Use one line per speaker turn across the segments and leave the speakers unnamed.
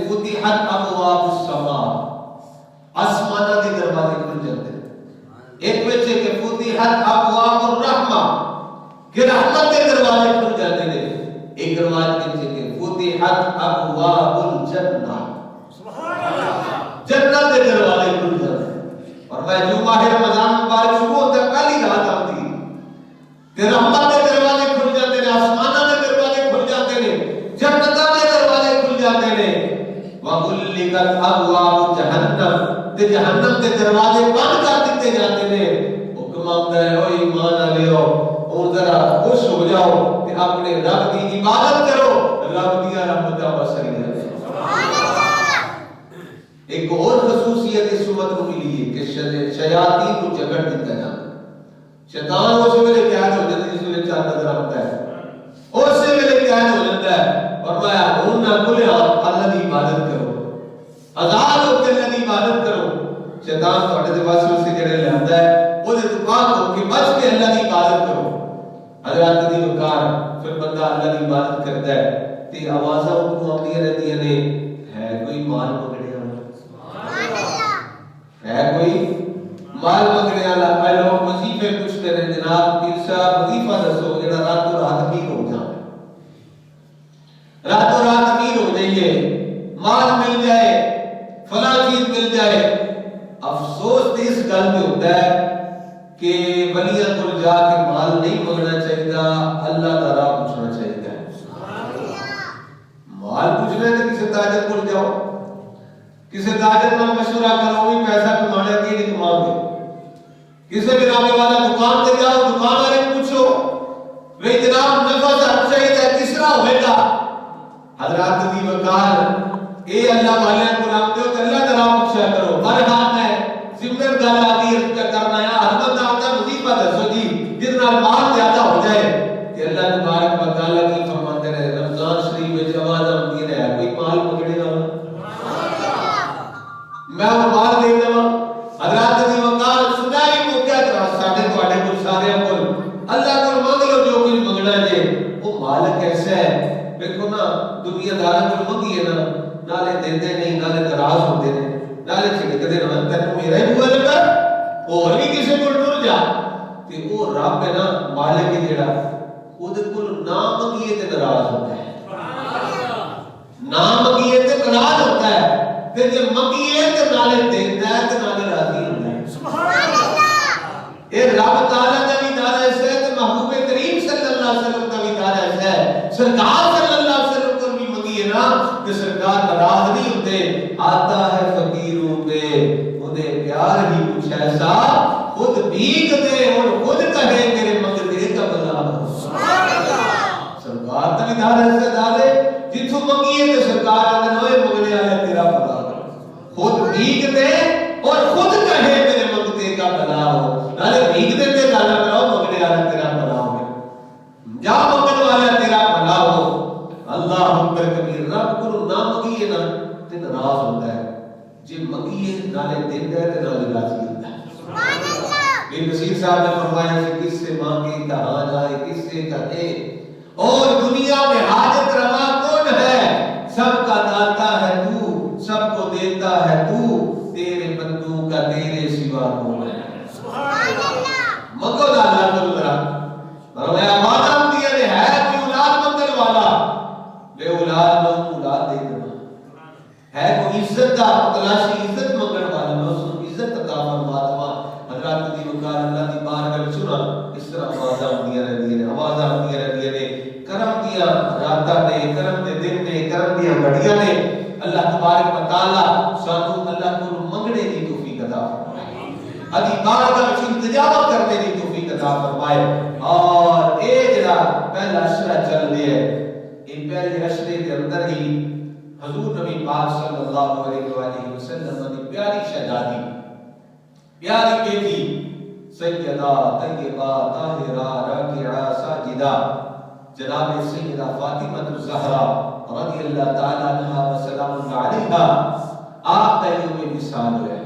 فتحت ابواب السماء، آسمانہ کے دروازے کھل جاتے ہیں. ایک وچ کہ فتحت ابواب الرحمہ کہ رحمت کے دروازے کھل جاتے ہیں، ایک روایت وچ کہ فتحت ابواب الجنہ، سبحان اللہ، جنت کے دروازے کھل جاتے ہیں۔ اور میں جو ماہ رمضان مبارک شروع ہوتا ہے پہلی رات آتی کہ رحمت کے دروازے کھل جاتے ہیں، آسمانہ کے دروازے کھل جاتے ہیں، جنت کے دروازے کھل جاتے ہیں۔ وَغُلِّقَتْ أَبْوَابُ جَهَنَّمَ، تے جہنم کے دروازے بند کر دیتے جاتے ہیں۔ حکم آتا ہے او ایمان والےو اور ذرا خوش ہو جاؤ کہ اپنے رب کی عبادت کرو، رب کی رحمتاں وسعی ہے۔ سبحان اللہ۔ ایک اور خصوصیت اس امت کو ملی ہے کہ شیاطین کو جگڑ دیتا ہے۔ شیطان اس ویلے قید ہو جاتا ہے جس ویلے چاند نظر آتا ہے، اس ویلے قید ہو جاتا ہے۔ اور میں ہوں نہ کھلے اللہ کی عبادت کرو، آزاد ہو کے اللہ کی عبادت کرو۔ شیطان تھوڑے دے واسطے سے جڑے لاندا ہے او دے تو پاک ہو کے بچ کے اللہ کی عبادت کرو۔ حضرات دی وقار پھر بندہ اللہ کی عبادت کرتا ہے تے آوازاں اونوں آندیاں رہندیاں نے، ہے کوئی مال منگنے والا، سبحان اللہ، ہے کوئی مال منگنے والا۔ اے لوگ وظیفے پوچھتے ہیں جناب پیر صاحب وظیفہ دسو جڑا راتوں رات امیر ہو جائے، راتوں رات امیر ہو جائیے، مال مل جائے، فلاں چیز مل جائے۔ افسوس اس گل پہ ہوتا ہے کہ ولیاں کو جا کے مال نہیں منگنا چاہیے، اللہ کا راہ پوچھنا چاہیے۔ مال پوچھنا ہے تو کسی تاجر کو جاؤ، کسی تاجر نال مشورہ کرو بھی پیسہ کمانا کہ نہیں کما گے، کسی گرانے والا دکان پہ جاؤ، دکان والے پوچھو بھئی جناب نفع صاحب چاہیے کس طرح ہوئے گا۔ حضرات دی وقار اے اللہ والے کو رکھتے ہو کہ اللہ کا راہ پوچھا کرو۔ ہر حال ہے ذمہ گل آتی ہے کرنا ہے حضرت آتا وظیفہ دسو جی جس نال مال زیادہ ہو جائے کہ اللہ تبارک و تعالی کی فرماتے ہیں رمضان شریف میں جواز آتی ہے کوئی مال پکڑے گا میں وہ مال دے دوں۔ حضرات دی وقار سنائی موقع تھا ساڈے تواڈے کو سارے کو اللہ کو مانگ لو جو کچھ منگنا ہے وہ مالک ایسا ہے۔ دیکھو نا دنیا دار کو منگی ہے نا نالے دیندے نہیں، نالے ناراض ہوتے ہیں، نالے چھڑکتے ہیں تینوں میرا ہی ہوا لگا اور بھی کسی کو ٹر جا تے وہ رب ہے نا مالک ہے جڑا او دے کول نہ منگیے تے ناراض ہوتا ہے، نہ منگیے تے ناراض ہوتا ہے تے جے منگیے تے نالے دیندا ہے تے نالے راضی ہوتا ہے۔ سبحان اللہ۔ اے رب تعالی دا بھی دار ایسا ہے تے محبوب کریم صلی اللہ علیہ وسلم کا بھی دار ایسا ہے، سرکار صلی اللہ علیہ وسلم کو بھی منگیے نا کہ سرکار ناراض نہیں ہوتے۔ آتا ہے فقیروں پہ انہیں پیار ہی کچھ ایسا خود بھیگ دے اور خود کہے میرے منگتے کا بلا ہو۔ سرکار کا بھی دار ایسا دارے جتوں منگیے کہ سرکار آنے ہوئے منگنے آیا تیرا بلا ہو، خود بھیگ دے اور خود کہے میرے منگتے کا بلا ہو۔ نالے بھیگ دے تے گانا کرو منگنے آیا تیرا بلا ہو، جا منگنے والا تیرا بلا ہو۔ اللہ اکبر کبیر رب کو نہ منگیے نا تے ناراض ہوتا ہے، جے منگیے نالے دیندا ہے تے نالے راضی ہوتا ہے۔ سبحان اللہ۔ یہ نصیر صاحب نے فرمایا کہ کس سے مانگے کہاں جائے کس سے کہے، اور دنیا میں حاجت روا کون ہے، سب کا داتا ہے تو، سب کو دیتا ہے تو، تیرے بندوں کا تیرے سوا کون ہے۔ سبحان اللہ۔ منگو نا اللہ کو ذرا فرمایا مادام دیا نے ہے کوئی اولاد منگل والا بے اولاد نو اولاد دے دینا، ہے کوئی عزت دا تلاشی عزت منگل والا نو سن عزت عطا فرما دوا۔ حضرات دی وقار اللہ دی بارگاہ میں سنا اس طرح آوازاں آندیاں رہندیاں نے، آوازاں آندیاں رہندیاں نے، کرم دیاں راتاں نے، کرم دے دن نے، کرم دیاں گھڑیاں نے۔ اللہ تبارک و تعالی سانو اللہ کو منگنے دی توفیق عطا فرمائے، ادی بارگاہ میں التجا کرنے دی توفیق عطا فرمائے۔ اور اے جڑا پہلا اشرہ چل رہا ہے یہ پہلے اشرے کے اندر ہی حضور نبی پاک صلی اللہ علیہ وآلہ وسلم کی پیاری شہزادی پیاری بیٹی سیدہ طیبہ طاہرہ راکعہ ساجدہ جناب سیدہ فاطمہ الزہرا رضی اللہ تعالی عنہا وسلام علیہا آپ تیوم مثال ہوئے۔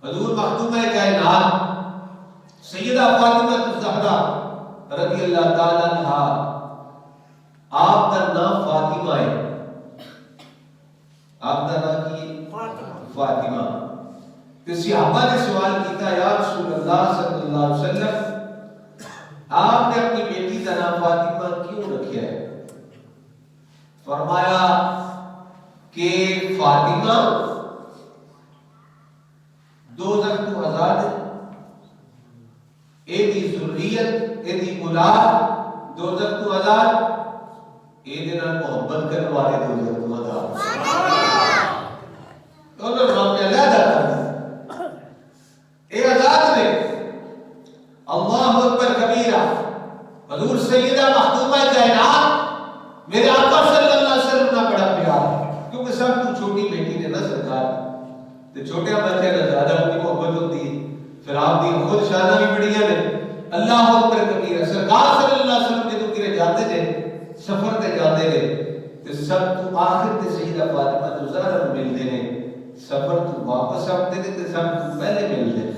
حضور مخدومہ کائنات سیدہ فاطمہ الزہرا رضی اللہ تعالی عنہا آپ کا نام فاطمہ ہے، آپ کا نام کی فاطمہ کہ صحابہ نے سوال کیتا یا رسول اللہ صلی اللہ علیہ وسلم آپ نے اپنی بیٹی کا نام فاطمہ کیوں رکھا ہے؟ فرمایا کہ فاطمہ دوزخ تو آزاد ہے، ایدی ذریت ایدی اولاد دوزخ تو آزاد، ایدی نال محبت کرنے والے دوزخ تو آزاد، دونوں رب نے علیحدہ کر دیا، اے آزاد نے۔ اللہ اکبر کبیرہ، حضور سیدہ مخدومہ کائنات میرے آقا صلی اللہ علیہ وسلم کا بڑا پیار ہے، کیونکہ سب تو چھوٹی بیٹی نے نہ سرکار تے چھوٹے بچے کا زیادہ اپنی محبت ہوتی ہے، پھر آپ دی خود شانہ بھی بڑیاں نے۔ اللہ اکبر کبیرہ، سرکار صلی اللہ علیہ وسلم جدوں کیرے جاتے تھے سفر تے جاتے نے تے سب تو آخر تے سیدہ فاطمہ تو زہرا نوں ملدے نے، سفر تو واپس آتے نے تے سب تو پہلے ملدے نے۔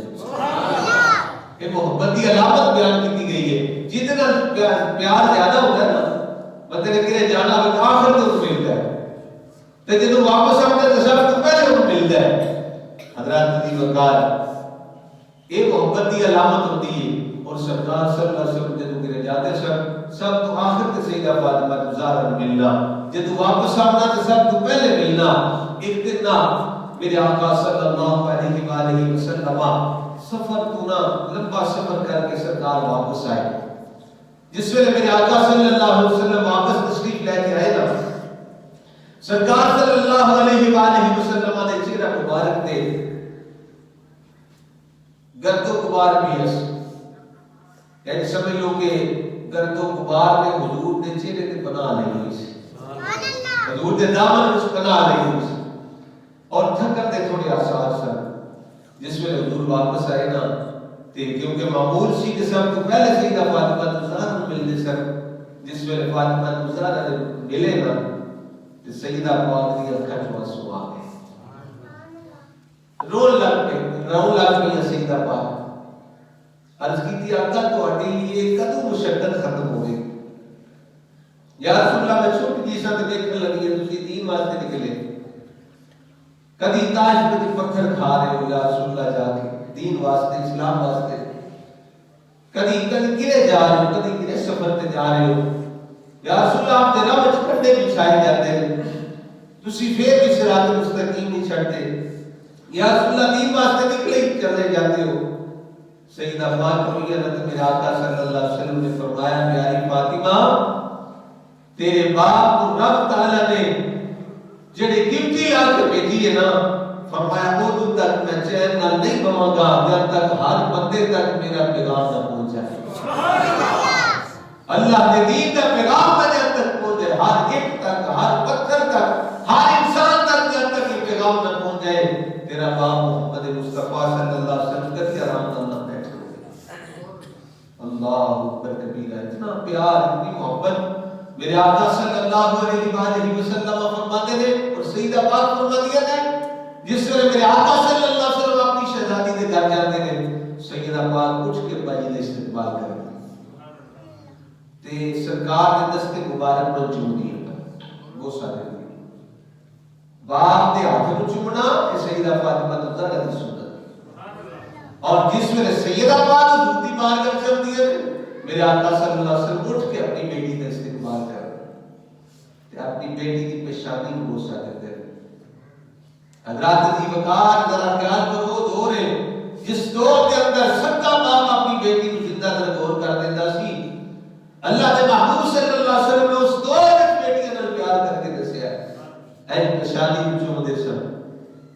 یہ محبت کی علامت بیان کی گئی ہے، جتنا پیار زیادہ ہوتا ہے نا بندے نے کیرے جانا ہو آخر تو ملتا ہے تے جدوں واپس آتے تے سب تو پہلے وہ ملتا ہے۔ حضرات دی وقار یہ محبت کی علامت ہوتی ہے، اور سرکار صلی اللہ علیہ وسلم جدوں کیرے جاتے سب تو آخر تے سیدہ فاطمہ زہرا ملنا، جدوں واپس آنا تے سب تو پہلے ملنا۔ ایک دن میرے آقا صلی اللہ علیہ وآلہ وسلم سفر تو نہ لمبا سفر کر کے سرکار واپس آئے۔ جس ویلے میرے آقا صلی اللہ علیہ وسلم واپس تشریف لے کے آئے نا، سرکار صلی اللہ علیہ وآلہ وسلم نے چہرہ مبارک تے گرد و غبار بھی ہے، یعنی سمجھ لو کہ گرد و غبار نے حضور نے چہرے تے بنا لی ہوئی سی، حضور نے دامن اس بنا لی ہوئی سی، اور تھکن دے تھوڑے آثار سن۔ جس میں حضور واپس آئے نا تے کیونکہ معمول سی کہ سب تو پہلے سیدہ فاطمہ زہرا نوں ملدے سن، جس ویلے فاطمہ زہرا نے ملے نا تے سیدہ پاک دی اکھاں چوں آنسو آ گئے، رون لگ پئی سیدہ پاک۔ عرض کیتی آقا تہاڈے لیے کدوں مشقت ختم ہو گئی؟ یا رسول اللہ میں چھوٹی جی سا تے دیکھن لگی ہے تسی دین واسطے نکلے، کدی طائف وچ پتھر کھا رہے ہو یا رسول اللہ جا کے دین واسطے اسلام واسطے، کدی کدے جا رہے ہو، کدی کدے سفر تے جا رہے ہو، یا رسول اللہ آپ دے راہ وچ کنڈے بچھائے جاتے ہیں، تسی پھر بھی صراط مستقیم نہیں چھڈتے، یا رسول اللہ دین واسطے نکلے ہی چلے جاتے ہو۔ سیدہ فاطمہ میرے آقا صلی اللہ علیہ وسلم نے فرمایا پیاری فاطمہ تیرے باپ کو رب تعالیٰ نے جڑی گفٹی لا کے بھیجی ہے نا، فرمایا ادوں تک میں چین نال نہیں بواں گا جب تک ہر بندے تک میرا پیغام نہ پہنچ جائے۔ اللہ کے دین کا پیغام جب تک پہنچے، ہر ایک تک، ہر پتھر تک، ہر انسان تک جب تک یہ پیغام نہ پہنچ جائے، تیرا باپ محمد مصطفیٰ صلی اللہ علیہ وسلم کبھی آرام نہ بیٹھے۔ اللہ اکبر کبیرہ، اتنا پیار، اتنی محبت میرے آقا صلی اللہ علیہ وآلہ وسلم فرماتے تھے، اور سیدہ پاک فرماتی ہے جس وقت میرے آقا صلی اللہ علیہ وسلم اپنی شہزادی کے گھر جاتے ہیں، سیدہ پاک اٹھ کے باجی کا استقبال کرتے تے سرکار نے دست مبارک نو چوم دیا، بوسہ دے دیا، باپ دے ہاتھ نو چومنا یہ سیدہ فاطمہ زہرا دی سنت، اور جس ویلے سیدہ پاک حضور دی بارگاہ وچ چلدی ہے میرے آقا صلی اللہ علیہ وسلم اٹھ کے اپنی بیٹی کا استقبال کر تے اپنی بیٹی کی پیشانی کو بوسہ دیتے۔ حضرات دی وقار ذرا خیال کرو، دور ہے جس دور کے اندر سب کا باپ اپنی بیٹی کو زندہ درگور کر دیتا سی، اللہ کے محبوب صلی اللہ علیہ وسلم نے اس دور میں بیٹیاں نال پیار کر کے دسیا ہے، پیشانی کو چوم دے سن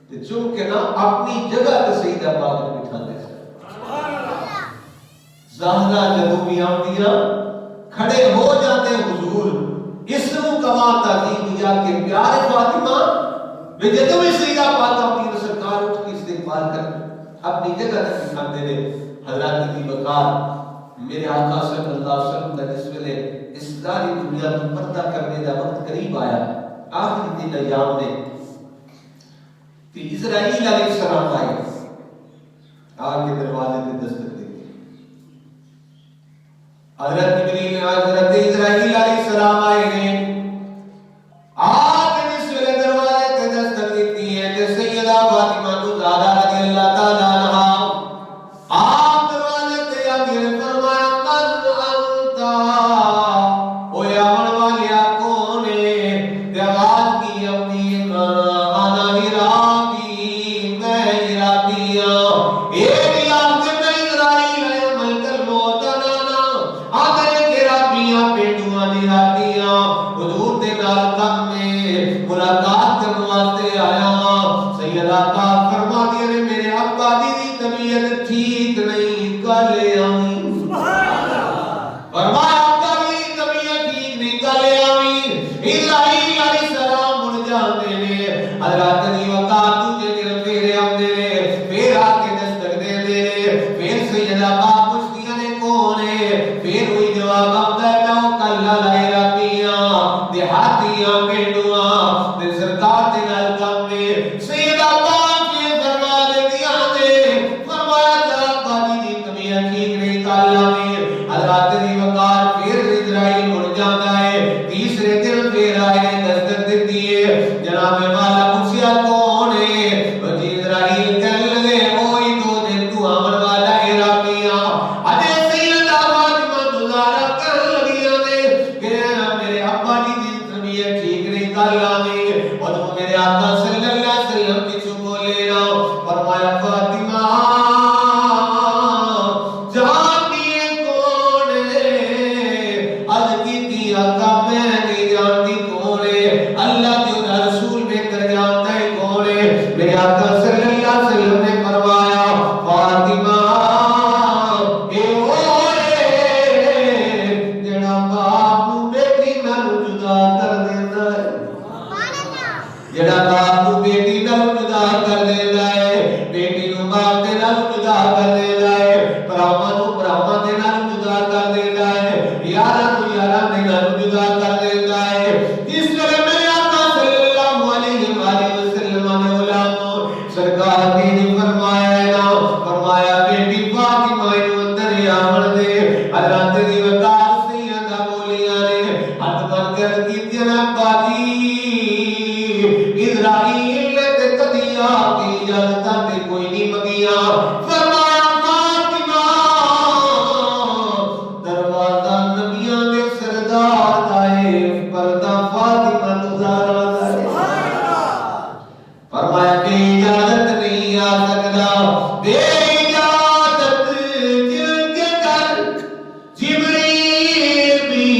تے چوم کے نا اپنی جگہ تے سیدہ پاک کو بٹھا دے سن۔ زہرا جدوں بھی آندیاں کھڑے ہو جاتے حضور اسم کما تعظیم یا کہ پیارے فاطمہ میں جدوں بھی سیدہ پاک اپنی سرکار اٹھ کے استقبال کر اپنی جگہ تک بٹھاتے رہے۔ حضرات کی وقار میرے آقا صلی اللہ علیہ وسلم کا جس ویلے اس ساری دنیا کو پردہ کرنے کا وقت قریب آیا، آخری دن ایام میں کہ اسرائیل علیہ السلام آئے، آگ کے دروازے پہ دستک دی، حضرت جبریل نے حضرت اسرائیل علیہ السلام آئے ہیں، آگ جس ویلے دروازے پہ دستک دیتی ہے تے سیدہ فاطمہ زہرا رضی اللہ تعالی فاطمہ جانیے کون عرض کی آقا میں نہیں جانتی کون اللہ کے رسول میں کر جانتا ہے کون میرے آقا صلی اللہ علیہ وسلم نے فرمایا فاطمہ اے اوے جڑا باپ نو بیٹی نال جدا کر دیندا ہے جڑا باپ نو بیٹی نال جدا کر دیندا ہے بیٹی نو باپ دے نال جدا کر دیندا ہے بھراواں نو بھراواں دے نال جدا کر دیندا ہے یاراں نو یاراں دے نال جدا کر دیندا ہے جس طرح میرے آقا صلی اللہ علیہ وآلہ وسلم نے علماء سرکار نے فرمایا ہے نا فرمایا بیٹی فاطمہ نو اندر آمن دے حضرت دی وقار سیدہ بولیاں نے ہاتھ بن کر کیتی نا باجی اسرائیل تے کدیا کی اجازت تے کوئی نہیں منگیا فرمایا فاطمہ دروازہ نبیاں دے سردار دا ہے پردہ فاطمہ زہرا دا ہے فرمایا کہ اجازت نہیں آ سکتا بے اجازت جن کے گھر جبریل بھی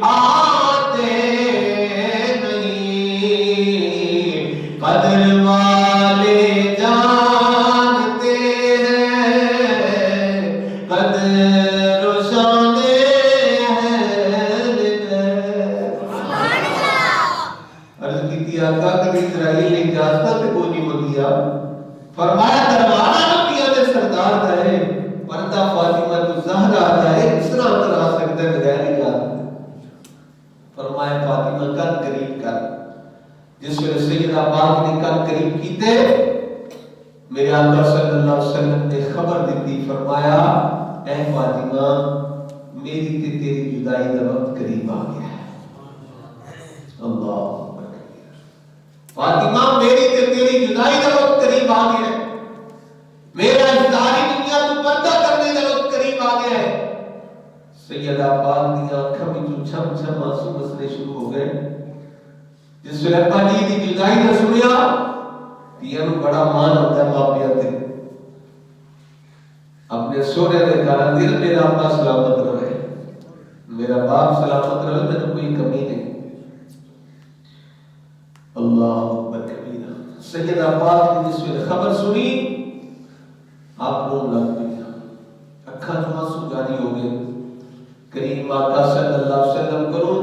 آتے نہیں قدر والے جانتے ہیں قدر و شان عرض کی تھی آقا کبھی اسرائیل نے اجازت سے کوئی نہیں منگیا فرمایا دروازہ نبیوں دے سردار دا ہے پردہ فاطمہ تو زہرا دا ہے اس طرح اندر آ سکتا ہے بغیر اجازت فرمایا فاطمہ کن قریب کر جس ویلے سیدہ پاک نے کن قریب کیتے میرے آقا صلی اللہ علیہ وسلم نے خبر دیتی فرمایا اے فاطمہ میری تے تیری جدائی دا وقت قریب آ گیا ہے اللہ فاطمہ میری تے تیری جدائی دا وقت قریب آ گیا ہے میرا ظاہری دنیا تو پردہ کرنے دا وقت قریب آ گیا ہے سیدہ پاک دی آنکھوں میں چھم چھم آنسو بسنے شروع ہو گئے جس ویلے ابا جی دی جدائی دا سنیا دیا نو بڑا مان ہوتا ہے ماں پیا تے اپنے سونے دے کارن دل میرا ابا سلامت رہے میرا باپ سلامت رہے میں کوئی کمی نہیں اللہ اکبر کبیرہ سیدہ پاک نے جس ویلے خبر سنی آپ رون لگ گئی اکھا جو آنسو جاری ہو گئے کریم آقا صلی اللہ علیہ وسلم کرو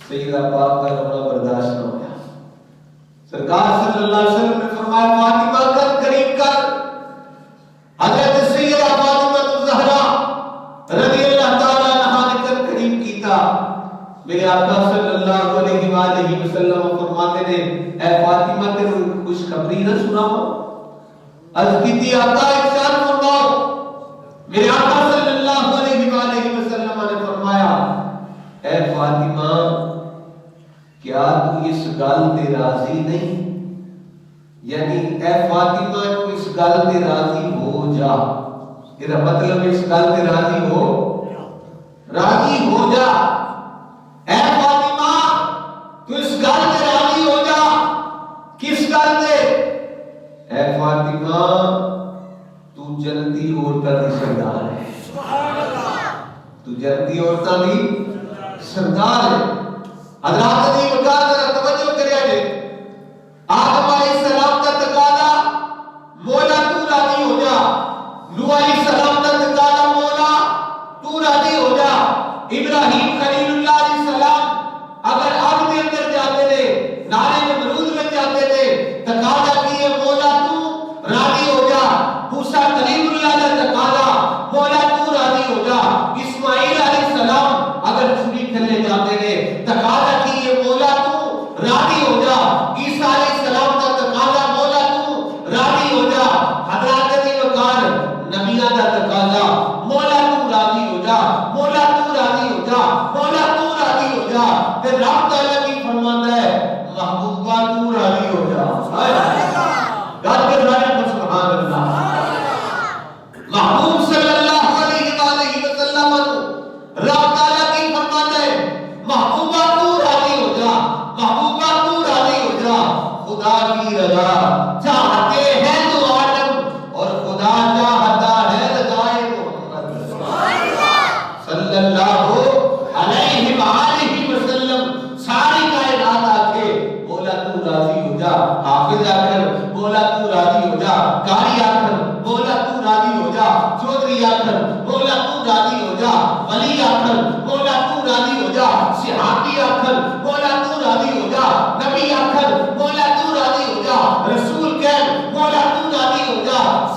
سیدہ پاک کا رونا برداشت نہ ہوا سرکار صلی اللہ علیہ وسلم نے فرمایا فاطمہ کر قریب کر حضرت سیدہ فاطمہ زہرا رضی اللہ تعالی عنہا نے کر قریب کیتا میرے آقا صلی اللہ علیہ وآلہ وسلم فرماتے نے اے فاطمہ تیرے خوش خبری نہ سناؤ عرض کیتی آقا ارشاد فرماؤ میرے آقا صلی اللہ علیہ وآلہ وسلم نے فرمایا اے فاطمہ کیا تو اس گل تے راضی نہیں یعنی اے فاطمہ تو اس گل تے راضی ہو جا یہ مطلب اس گل تے راضی ہو جا اے فاطمہ تو اس گل تے راضی ہو جا کس گل تے اے فاطمہ تو جنتی عورتاں دی سردار ہے سبحان اللہ تو جنتی عورتاں دی سردار ہے حضرات دی وقار ذرا توجہ کریا جے آدم علیہ السلام کا تقاضا مولا تو راضی ہو جا نوح علیہ السلام کا تقاضا مولا تو راضی ہو جا ابراہیم خلیل اللہ علیہ السلام اگر آگ کے اندر جاتے تھے نارے نمرود میں جاتے تھے تقاضا کیے مولا تو راضی ہو جا موسیٰ کلیم اللہ کا تقاضا مولا تو راضی ہو جا اسماعیل علیہ السلام اگر چھری کھلنے جاتے تھے تقاضا کیے مولا تو راضی ہو جا عیسیٰ علیہ السلام کا تقاضا مولا تو راضی ہو جا حضرات دی وقار نبیوں کا تقاضا مولا تو راضی ہو جا مولا تو راضی ہو جا مولا تو راضی ہو جا پھر رب تعالیٰ کی فرماتا ہے محبوبہ تو راضی ہو جا گھر کے سارے پر سبحان اللہ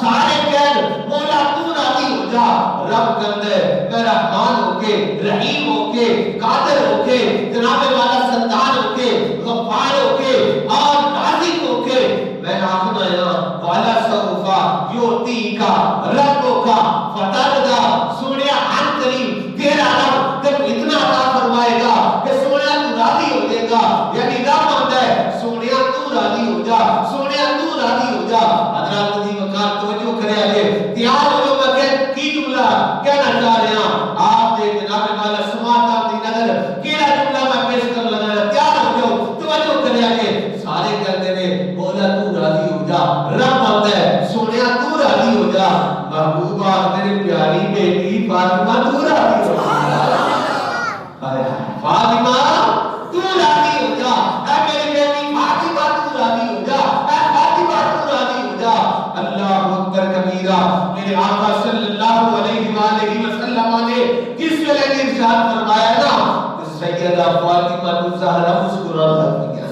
سارے کہہ مولا تو راضی ہو جا. رب کہندا ہے میں رحمان ہو کے رحیم ہو کے قادر ہو کے جناب والا ستار ہو کے غفار ہو کے اور رازق ہو کے میں آخنا ہے والا سوفا یوتی کا ربو کا فتردا. سونیا ان کریم تیرا رب جب اتنا عطا فرمائے گا کہ سونیا تو راضی ہو جائے گا. یعنی رب آتا ہے سونیا تو راضی ہو جا, سونیا تو راضی ہو جا. حضرات دی وقار توجہ کرے آگے تیار ہو جو میں کی جملہ کہنا چاہ رہے ہیں. آپ دے جناب والا سماعت دی نظر کیڑا جملہ میں پیش کر لگا ہے. تیار ہو جاؤ توجہ کرے آگے. سارے کہتے ہیں مولا تو راضی ہو جا. رب آتا ہے سونیا تو راضی ہو جا. محبوبہ میرے پیاری بیٹی فاطمہ تو راضی ہو جا. فاطمہ تو راضی ہو جا. اے میری بیٹی فاطمہ تو راضی ہو جا. اے فاطمہ تو راضی ہو جا. اللہ اکبر کبیرہ. میرے آقا صلی اللہ علیہ وآلہ وسلم نے کس ویلے نے ارشاد فرمایا نا کہ سیدہ فاطمہ الزہرا مسکرا لگتی ہے.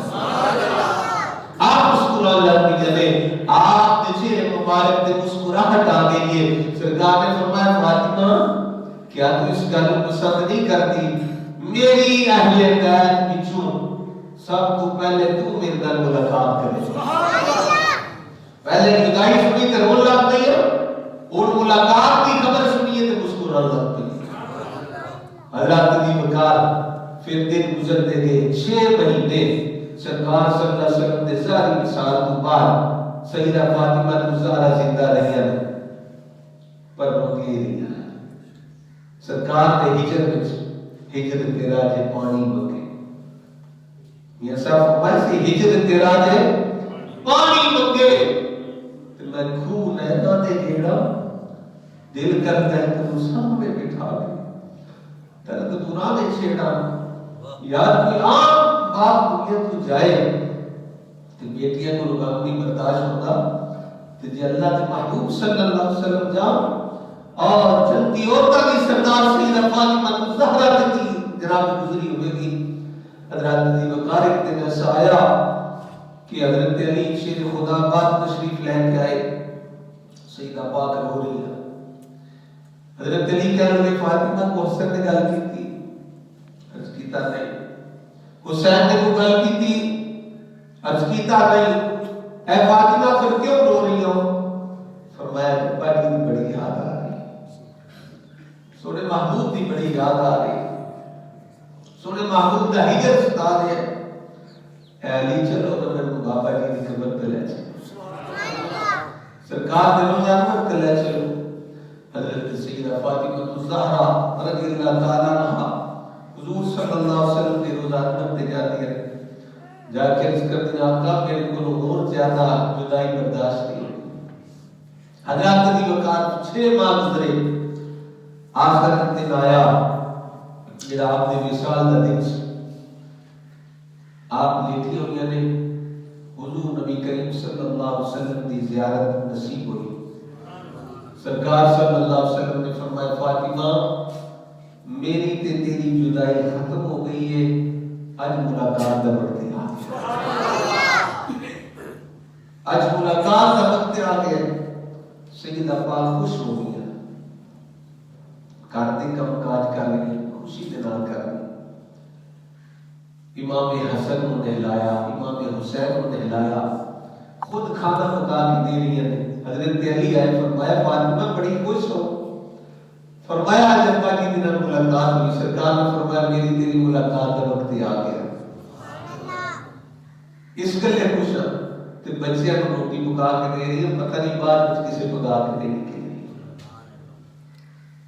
آپ مسکرا لگتی ہے. آپ چہرے مبارک تے مسکراہٹ آ گئی ہے. سرکار نے فرمایا فاطمہ کیا تو اس گل کو پسند نہیں کرتی؟ میری اہل بیت پچھوں سب تو پہلے تو میرے نال ملاقات کرے. پہلے جدائی سنی تے رون لگ پئی ہے اور ملاقات کی خبر سنی ہے تے مسکرا لگ پئی. حضرت دی وقار پھر دن گزرتے گئے 6 مہینے. سرکار صلی اللہ علیہ وسلم دے ظاہری وصال تو بعد سیدہ فاطمہ الزہرا زندہ رہی ہیں پر روتی رہی. سرکار نے ہجر تیرا جے پانی بکے. میاں صاحب فرمائے سی ہجر تیرا جے پانی بکے تے میں کھو نینا دے گیڑا دل کرتا ہے تو سامنے بٹھا کے درد پرانے چھیڑا. یاد کوئی عام باپ دنیا تو جائے تے بیٹیاں کو غم نہیں برداشت ہوتا تے جے اللہ کے محبوب صلی اللہ علیہ وسلم جا اور جنتی عورتوں کی سردار سیدہ فاطمہ الزہرا کی جناب گزری ہوئے گی. حضرت دی وقار ایک دن ایسا آیا کہ حضرت علی شیر خدا باد تشریف لے کے آئے. سیدہ پاک رو رہی ہے. حضرت علی کہہ رہے فاطمہ کو حسن نے گل کی تھی عرض کیتا نہیں. حسین نے کو گل کی تھی عرض کیتا نہیں. اے فاطمہ پھر کیوں رو رہی ہو؟ فرمایا ابا کی بڑی یاد آ رہی, سونے محبوب کی بڑی یاد آ رہی, سونے محبوب دا ہجر ستا دے. اے علی چلو تو میں بابا جی کی قبر پہ لے چلو. سرکار دے روزانہ پہ لے چلو. حضرت سیدہ فاطمہ الزہرا رضی اللہ تعالیٰ عنہا حضور صلی اللہ علیہ وسلم کے روزانہ پہ جاتی ہے. جا کے عرض کرتی آقا میرے کو اور زیادہ جدائی برداشت نہیں. حضرت دی وقار 6 ماہ گزرے. آخر دن آیا جڑا آپ نے وصال دا دن آپ لیٹی ہوئی نے. حضور نبی کریم صلی اللہ علیہ وسلم دی زیارت نصیب ہوئی. سرکار صلی اللہ علیہ وسلم نے فرمایا فاطمہ میری تے تیری جدائی ختم ہو گئی ہے, اج ملاقات دا وقت آ گیا. اج ملاقات دا وقت آ گیا. سیدہ پاک خوش ہو گئی, کارتے کم کاج کر رہی, خوشی دے نال کر رہی. امام حسن کو نہلایا, امام حسین کو نہلایا, خود کھانا پکا کے دے رہی ہیں. حضرت علی آئے فرمایا فاطمہ بڑی خوش ہو. فرمایا آج ابا کی دن ملاقات ہوئی. سرکار نے فرمایا میری تیری ملاقات کا وقت آ گیا. اس گلے خوش ہے تے بچیاں کو روٹی پکا کے دے رہی ہے, پتہ نہیں بعد کسے پکا کے دینے کے لیے.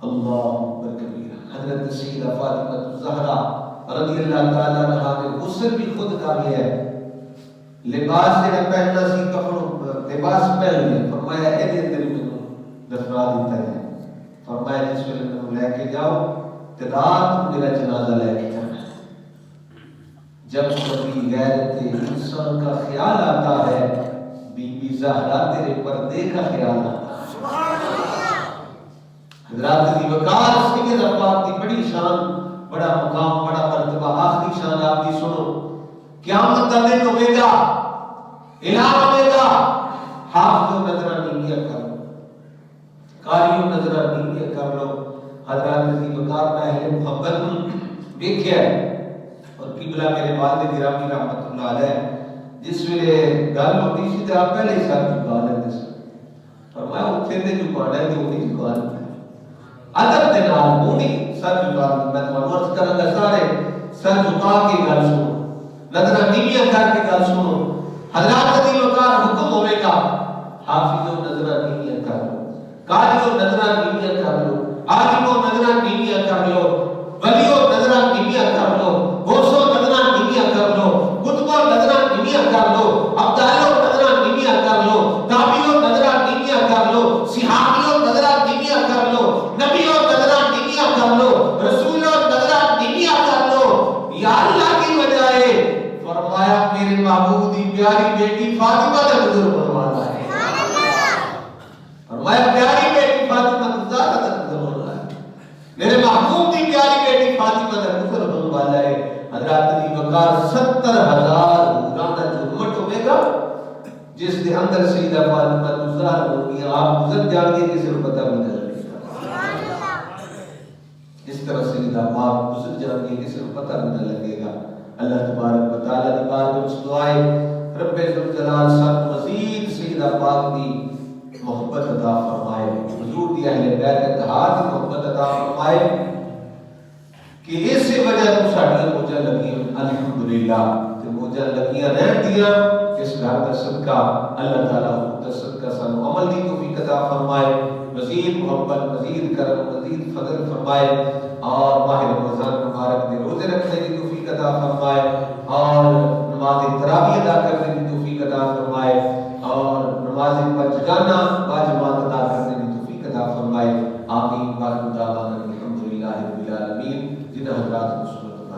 اللہ اکبر کبیرہ. حضرت سیدہ فاطمہ الزہرا رضی اللہ تعالیٰ عنہا نے غسل بھی خود کر لیا ہے. لباس جڑا پہننا سی کپڑوں لباس پہن لیا. فرمایا اے دے اندر مینوں دفنا دیتا ہے. فرمایا جس ویلے مینوں لے کے جاؤ تے رات میرا جنازہ لے کے جانا. جب کبھی غیرت انسان کا خیال آتا ہے بی بی زہرا تیرے پردے کا خیال آتا ہے. حضرات دی وقار سیدہ پاک کی بڑی شان, بڑا مقام, بڑا مرتبہ. آخری شان آپ کی سنو. قیامت کا دن ہوے گا, اعلان ہوے گا, حافظ نظر نہیں کیا کرو. لکھیا ہے اور قبلہ میرے والد گرامی رحمت اللہ علیہ جس ویلے گل ہوتی سی تے آپ پہلے ہی سر جھکا لیندے سی فرمایا اوتھے تے جھکانا ہے تے اوہی جھکانا ہے ادب دے نال اوہی سر جھکا میں تمہیں عرض کراں گا سارے سر جھکا کے گل سنو نظراں نیویاں کر کے گل سنو حضرات دی وقار حکم ہوے گا حافظو نظراں نیویاں کر لو قاریو نظراں نیویاں کر لو عالمو نظراں نیویاں کر لو ولیو نظراں نیویاں کر لو غوثو نظراں نیویاں کر لو قطبو نظراں نیویاں کر لو ابدالو نظراں نیویاں کر لو تابعیو نظراں نیویاں کر لو صحابیو نظراں نیویاں کر لو نبیو نظراں نیویاں کر لو رسولو نظراں نیویاں کر لو یا اللہ کی وجہ ہے فرمایا میرے محبوب دی پیاری بیٹی فاطمہ دا نظر بنوانا ہے فرمایا پیاری بیٹی فاطمہ زہرا دا نظر بنوانا ہے میرے محبوب دی پیاری بیٹی فاطمہ دا نظر بنوانا ہے حضرات دی وقار 70,000 حوراں دا جرمٹ ہوئے گا جس دے اندر سیدہ فاطمہ زہرا ہوگی آپ گزر جان گے کسی کو پتہ بھی نہ لگے گا اس طرح سیدہ آپ گزر جان گے کسی کو پتہ بھی نہ لگے گا اللہ تبارک و تعالی دی بات میں اس دعائے رب ذوالجلال سب مزید سیدہ پاک دی محبت عطا فرمائے حضور دی اہل بیت اتحاد دی محبت عطا فرمائے کہ اس سے وجہ تو ساڈیاں موجاں لگیاں الحمدللہ تے موجاں لگیاں رہن دیاں اس گھر دا صدقہ اللہ تعالی اس دا صدقہ سانو عمل دی توفیق عطا فرمائے مزید محبت مزید کرم مزید فضل فرمائے اور ماہ رمضان مبارک میں روزے رکھنے کی توفیق عطا فرمائے اور نماز تراویح ادا کرنے کی توفیق عطا فرمائے اور نماز پنجگانہ باجماعت ادا کرنے کی توفیق عطا فرمائے آمین وآخر دعوانا الحمدللہ رب العالمین جن حضرات کو سنت